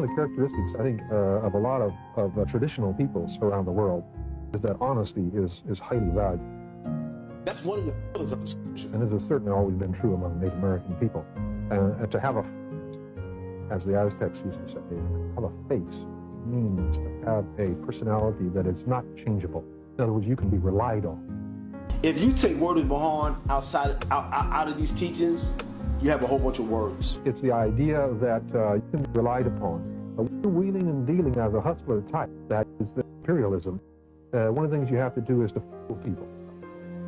of the characteristics, I think, of a lot of traditional peoples around the world is that honesty is highly valued. That's one of the pillars of the scripture. And this has certainly always been true among Native American people. And to have a, as the Aztecs used to say, have a face means to have a personality that is not changeable. In other words, you can be relied on. If you take word of Vahan out of these teachings, you have a whole bunch of words. It's the idea that you can be relied upon. When you're wheeling and dealing as a hustler type, that is the imperialism. One of the things you have to do is to fool people.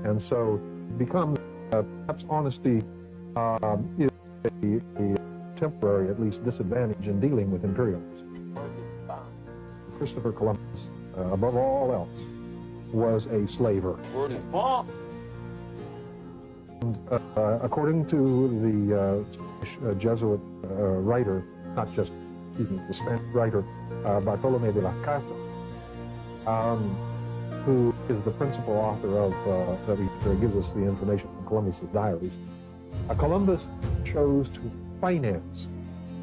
And so it becomes, perhaps honesty is a temporary, at least, disadvantage in dealing with imperialism. Christopher Columbus, above all else, was a slaver. Word is bomb. And, according to the Jesuit writer, not just, the Spanish writer, Bartolomé de las Casas, who is the principal author of, that gives us the information from Columbus's diaries, Columbus chose to finance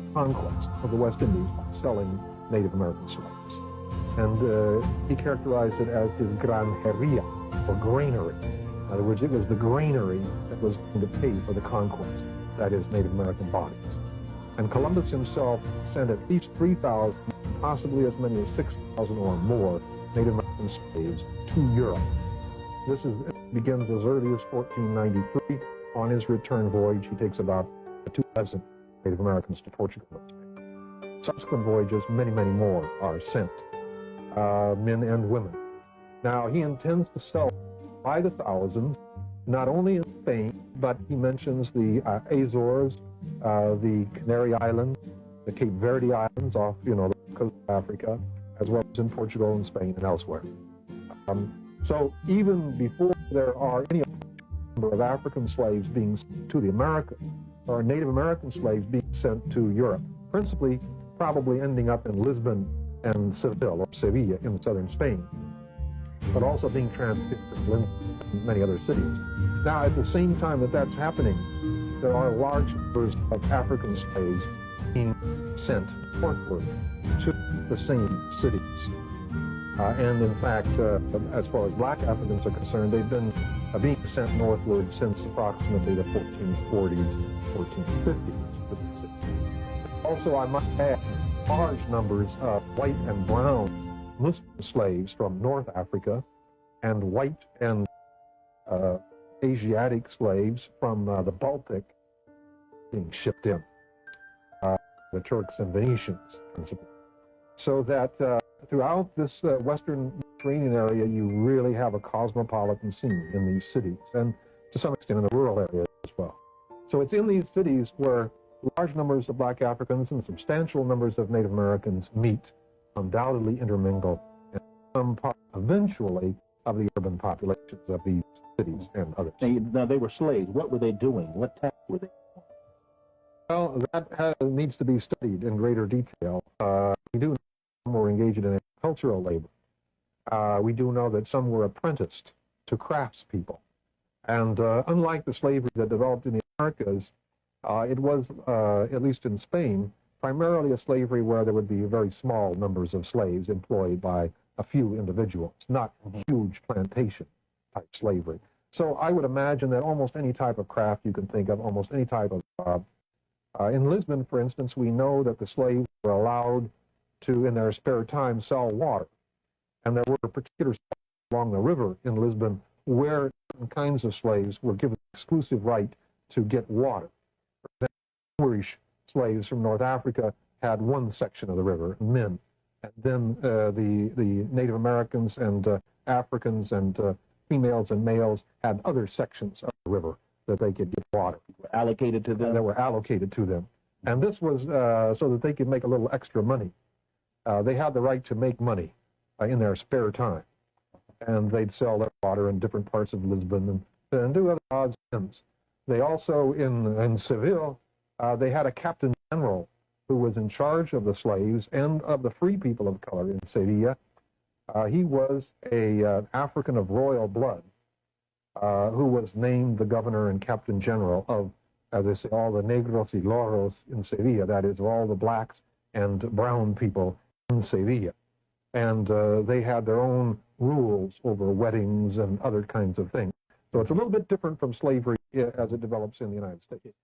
the conquest of the West Indies by selling Native American slaves. And he characterized it as his granjeria, or granary. In other words, it was the granary that was going to pay for the conquest, that is, Native American bodies. And Columbus himself sent at least 3,000, possibly as many as 6,000 or more Native American slaves to Europe. It begins as early as 1493. On his return voyage, he takes about 2 dozen Native Americans to Portugal. Subsequent voyages, many, many more are sent, men and women. Now, he intends to sell by the thousands, not only in Spain, but he mentions the Azores, the Canary Islands, the Cape Verde Islands off, the coast of Africa, as well as in Portugal and Spain and elsewhere. So even before there are any number of African slaves being sent to the Americas, or Native American slaves being sent to Europe, principally probably ending up in Lisbon and Seville, or Sevilla in southern Spain, but also being transmitted to many other cities. Now, at the same time that that's happening, there are large numbers of African slaves being sent northward to the same cities. And in fact, as far as black Africans are concerned, they've been being sent northward since approximately the 1440s, 1450s. Also, I must add, large numbers of white and brown Muslim slaves from North Africa and white and Asiatic slaves from the Baltic being shipped in, the Turks and Venetians, principally. So that throughout this Western Mediterranean area, you really have a cosmopolitan scene in these cities, and to some extent in the rural areas as well. So it's in these cities where large numbers of black Africans and substantial numbers of Native Americans meet, undoubtedly intermingle, and become part, eventually, of the urban populations of these cities and others. Now, they were slaves. What were they doing? What tasks were they doing? Well, that needs to be studied in greater detail. We do know some were engaged in agricultural labor. We do know that some were apprenticed to craftspeople. And unlike the slavery that developed in the Americas, it was, at least in Spain, primarily a slavery where there would be very small numbers of slaves employed by a few individuals, not huge plantation-type slavery. So I would imagine that almost any type of craft you can think of, almost any type of job. In Lisbon, for instance, we know that the slaves were allowed to, in their spare time, sell water. And there were particular spots along the river in Lisbon where certain kinds of slaves were given exclusive right to get water. Irish slaves from North Africa had one section of the river, men. And then the Native Americans and Africans and females and males had other sections of the river that they could get water. Allocated to them? That were allocated to them. And this was so that they could make a little extra money. They had the right to make money in their spare time. And they'd sell their water in different parts of Lisbon and do other odds and ends. They also, in Seville, they had a captain general who was in charge of the slaves and of the free people of color in Sevilla. He was an African of royal blood who was named the governor and captain general of, as they say, all the negros y loros in Sevilla, that is, all the blacks and brown people in Sevilla. And they had their own rules over weddings and other kinds of things. So it's a little bit different from slavery as it develops in the United States.